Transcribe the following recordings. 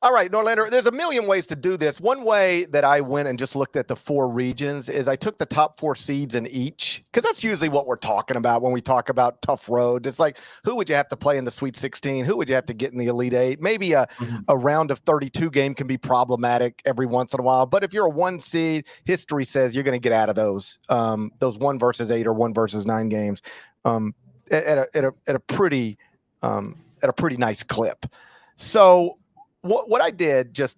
All right, Norlander, there's a million ways to do this. One way that I went and just looked at the 4 regions is I took the top 4 seeds in each, because that's usually what we're talking about when we talk about tough roads. It's like, who would you have to play in the Sweet 16? Who would you have to get in the Elite 8? Maybe a round of 32 game can be problematic every once in a while. But if you're a 1 seed, history says you're going to get out of those 1 versus 8 or 1 versus 9 games at a pretty nice clip. So what I did, just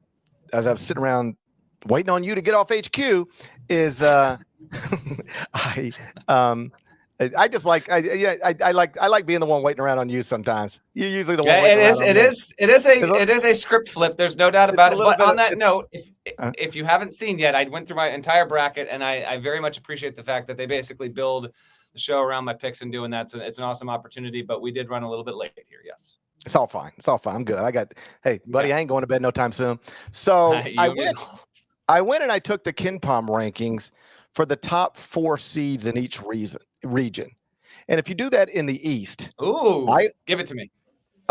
as I was sitting around waiting on you to get off HQ, is I just like I like being the one waiting around on you sometimes. You're usually the one. It is a script flip. There's no doubt about it. But on that note, if you haven't seen yet, I went through my entire bracket, and I very much appreciate the fact that they basically build the show around my picks and doing that. So it's an awesome opportunity. But we did run a little bit late here. Yes. It's all fine. I'm good. Hey, buddy, I ain't going to bed no time soon. So I went and I took the KenPom rankings for the top 4 seeds in each region. And if you do that in the East. Give it to me.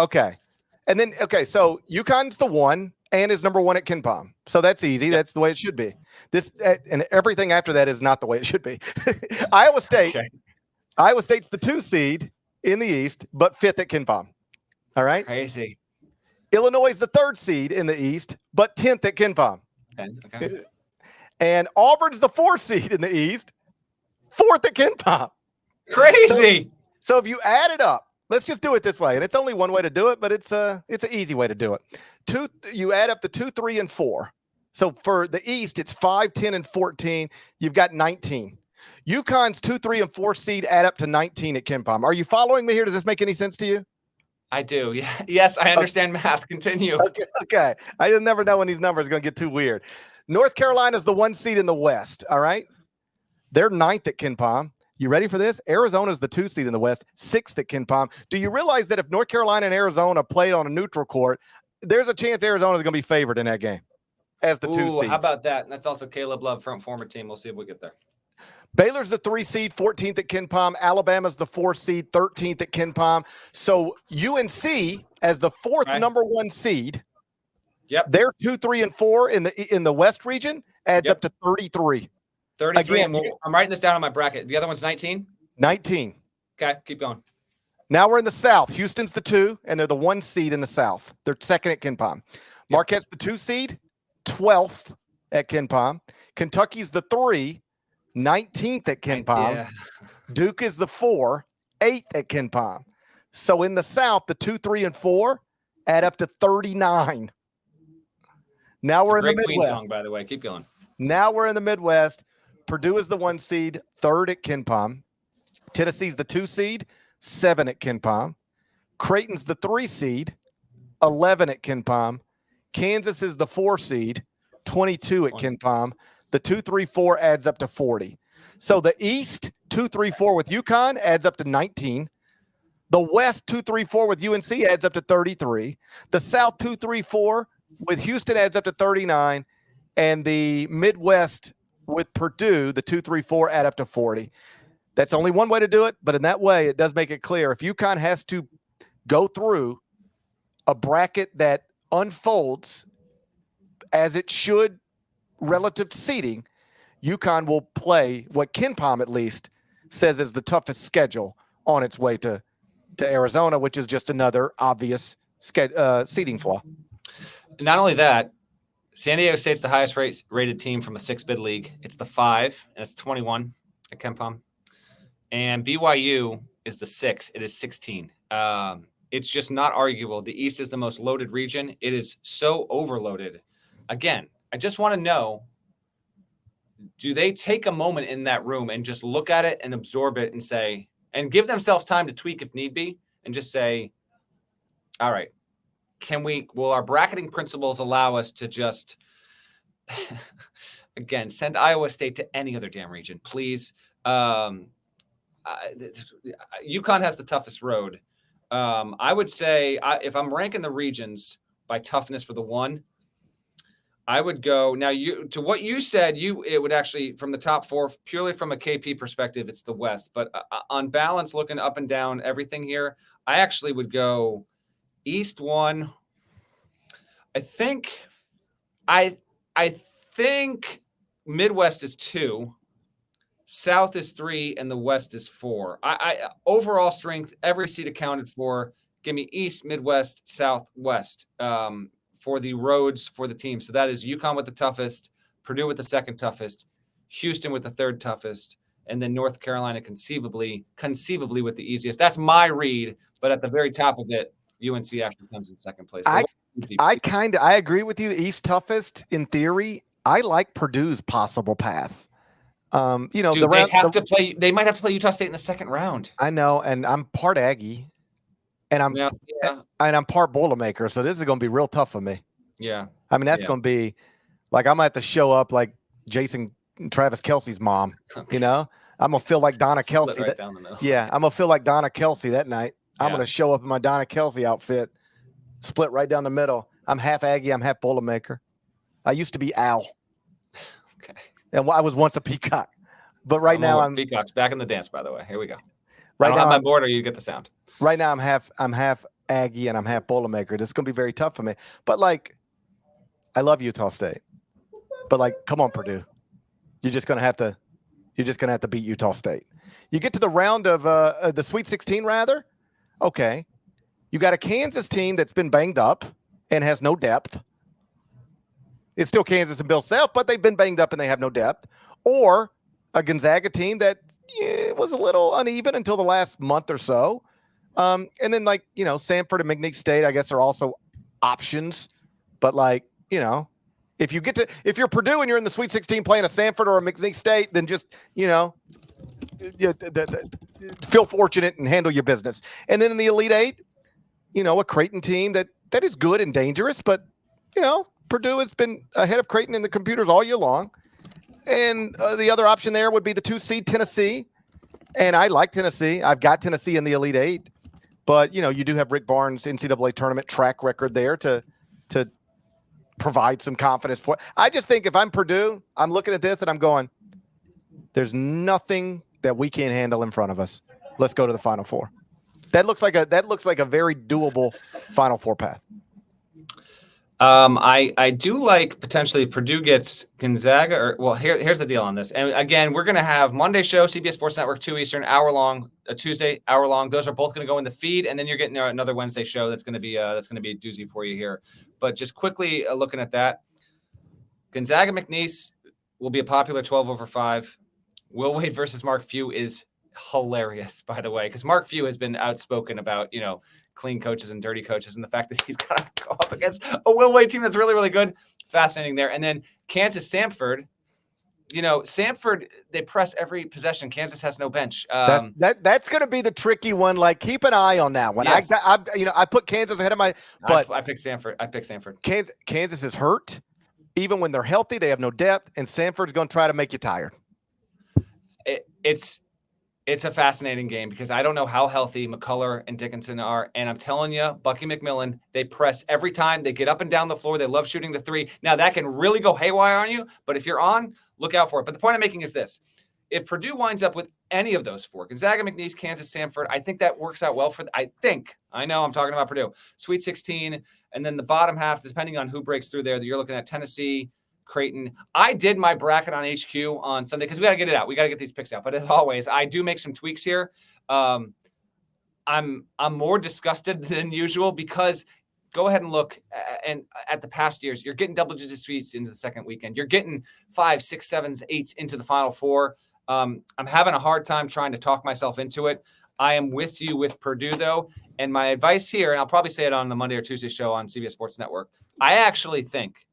Okay. And then, so UConn's the 1 and is number 1 at KenPom. So that's easy. Yep. That's the way it should be. And everything after that is not the way it should be. Iowa State. Okay. Iowa State's the 2 seed in the East, but 5th at KenPom. All right. Crazy. Illinois is the 3rd seed in the East, but 10th at KenPom. Okay. And Auburn's the 4th seed in the East, 4th at KenPom. Crazy. So if you add it up, let's just do it this way. And it's only one way to do it, but it's an easy way to do it. You add up the 2, 3, and 4. So for the East, it's 5, 10, and 14. You've got 19. UConn's 2, 3, and 4 seed add up to 19 at KenPom. Are you following me here? Does this make any sense to you? I do. Yeah. Yes, I understand math. Continue. Okay. I just never know when these numbers are going to get too weird. North Carolina's the 1 seed in the West. All right. They're 9th at KenPom. You ready for this? Arizona's the 2 seed in the West, 6th at KenPom. Do you realize that if North Carolina and Arizona played on a neutral court, there's a chance Arizona's going to be favored in that game as the 2 seed? How about that? And that's also Caleb Love from former team. We'll see if we get there. Baylor's the 3 seed, 14th at KenPom. Alabama's the 4 seed, 13th at KenPom. So UNC as the 4th number 1 seed. Yep. They're 2, 3, and 4 in the West region adds up to 33. 33. Again, I'm writing this down on my bracket. The other one's 19? 19. Okay, keep going. Now we're in the South. Houston's the 2, and they're the 1 seed in the South. They're 2nd at KenPom. Marquette's the 2 seed, 12th at KenPom. Kentucky's the 3, 19th at KenPom. Yeah. Duke is the 4, 8th at KenPom. So in the South, the 2, 3, and 4 add up to 39. Now we're in the Midwest. Queen song, by the way. Keep going. Now we're in the Midwest. Purdue is the 1 seed, 3rd at KenPom. Tennessee's the 2 seed, 7 at KenPom. Creighton's the 3 seed, 11 at KenPom. Kansas is the 4 seed, 22 at KenPom. The 2, 3, 4 adds up to 40. So the East 2, 3, 4 with UConn adds up to 19. The West 2, 3, 4 with UNC adds up to 33. The South 2, 3, 4 with Houston adds up to 39. And the Midwest with Purdue, the 2, 3, 4 add up to 40. That's only one way to do it, but in that way, it does make it clear. If UConn has to go through a bracket that unfolds as it should relative to seeding, UConn will play what KenPom at least says is the toughest schedule on its way to Arizona, which is just another obvious seeding flaw. Not only that, San Diego State's the highest rated team from a 6-bid league. It's the 5, and it's 21 at KenPom. And BYU is the 6. It is 16. It's just not arguable. The East is the most loaded region. It is so overloaded. Again, I just want to know, do they take a moment in that room and just look at it and absorb it and say, and give themselves time to tweak if need be, and just say, all right, will our bracketing principles allow us to just, again, send Iowa State to any other damn region, please? UConn has the toughest road. I would say if I'm ranking the regions by toughness for the 1, I would go now. To what you said, it would actually from the top 4 purely from a KP perspective, it's the West. But on balance, looking up and down everything here, I actually would go East 1. I think Midwest is 2, South is 3, and the West is 4. I overall strength, every seed accounted for. Give me East, Midwest, South, West for the roads for the team. So that is UConn with the toughest, Purdue with the second toughest, Houston with the third toughest, and then North Carolina conceivably with the easiest. That's my read, but at the very top of it, UNC actually comes in second place. So I agree with you. East toughest in theory. I like Purdue's possible path. Dude, they might have to play Utah State in the second round. I know, and I'm part Aggie, and I'm part Boilermaker, so this is going to be real tough for me. Yeah, I mean that's going to be like I'm going to have to show up like Jason Travis Kelsey's mom. Okay. I'm going to feel like Donna Kelsey. Right down the middle. Yeah, I'm going to feel like Donna Kelsey that night. I'm going to show up in my Donna Kelsey outfit, split right down the middle. I'm half Aggie, I'm half Boilermaker. I used to be Al. Okay. And I was once a peacock, but right now I'm peacocks back in the dance. By the way, here we go. Right now, now on my board, or you get the sound. Right now, I'm half Aggie and I'm half Boilermaker. This is going to be very tough for me. But like, I love Utah State, but like, come on, Purdue, you're just going to have to beat Utah State. You get to the round of the Sweet 16, rather. Okay, you got a Kansas team that's been banged up and has no depth. It's still Kansas and Bill Self, but they've been banged up and they have no depth. Or a Gonzaga team that was a little uneven until the last month or so. And then Samford and McNeese State, I guess, are also options. But if you're Purdue and you're in the Sweet 16 playing a Samford or a McNeese State, then just, feel fortunate and handle your business. And then in the Elite Eight, a Creighton team that is good and dangerous, but, Purdue has been ahead of Creighton in the computers all year long. And the other option there would be the 2 seed Tennessee. And I like Tennessee. I've got Tennessee in the Elite Eight. But, you do have Rick Barnes' NCAA tournament track record there to provide some confidence for it. I just think if I'm Purdue, I'm looking at this and I'm going, there's nothing that we can't handle in front of us. Let's go to the Final Four. That looks like a very doable Final Four path. I do like potentially Purdue gets Gonzaga here's the deal on this. And again, we're going to have Monday show, CBS Sports Network, 2 Eastern, hour long, a Tuesday, hour long. Those are both going to go in the feed. And then you're getting another Wednesday show. That's going to be a doozy for you here. But just quickly looking at that, Gonzaga McNeese will be a popular 12/5. Will Wade versus Mark Few is hilarious, by the way, because Mark Few has been outspoken about, clean coaches and dirty coaches, and the fact that he's got to go up against a Will Wade team that's really, really good. Fascinating there. And then Kansas, Samford. Samford, they press every possession. Kansas has no bench. That's going to be the tricky one. Like, keep an eye on that one. Yes. I put Kansas ahead of my. But I picked Samford. Kansas is hurt. Even when they're healthy, they have no depth, and Samford's going to try to make you tired. It's a fascinating game because I don't know how healthy McCullough and Dickinson are. And I'm telling you, Bucky McMillan, they press every time. They get up and down the floor. They love shooting the three. Now, that can really go haywire on you. But if you're on, look out for it. But the point I'm making is this. If Purdue winds up with any of those four, Gonzaga, McNeese, Kansas, Samford, I think that works out well for – I know I'm talking about Purdue. Sweet 16, and then the bottom half, depending on who breaks through there, you're looking at Tennessee, Creighton. I did my bracket on HQ on Sunday because we got to get it out. We got to get these picks out. But as always, I do make some tweaks here. I'm more disgusted than usual because go ahead and look at the past years. You're getting double-digit sweeps into the second weekend. You're getting 5, 6, 7s, 8s into the Final Four. I'm having a hard time trying to talk myself into it. I am with you with Purdue, though. And my advice here, and I'll probably say it on the Monday or Tuesday show on CBS Sports Network, I actually think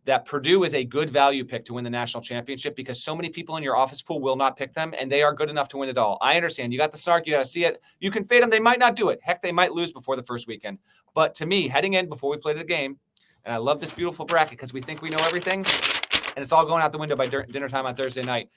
that Purdue is a good value pick to win the national championship because so many people in your office pool will not pick them, and they are good enough to win it all. I understand. You got the snark. You got to see it. You can fade them. They might not do it. Heck, they might lose before the first weekend. But to me, heading in before we play the game, and I love this beautiful bracket because we think we know everything, and it's all going out the window by dinner time on Thursday night.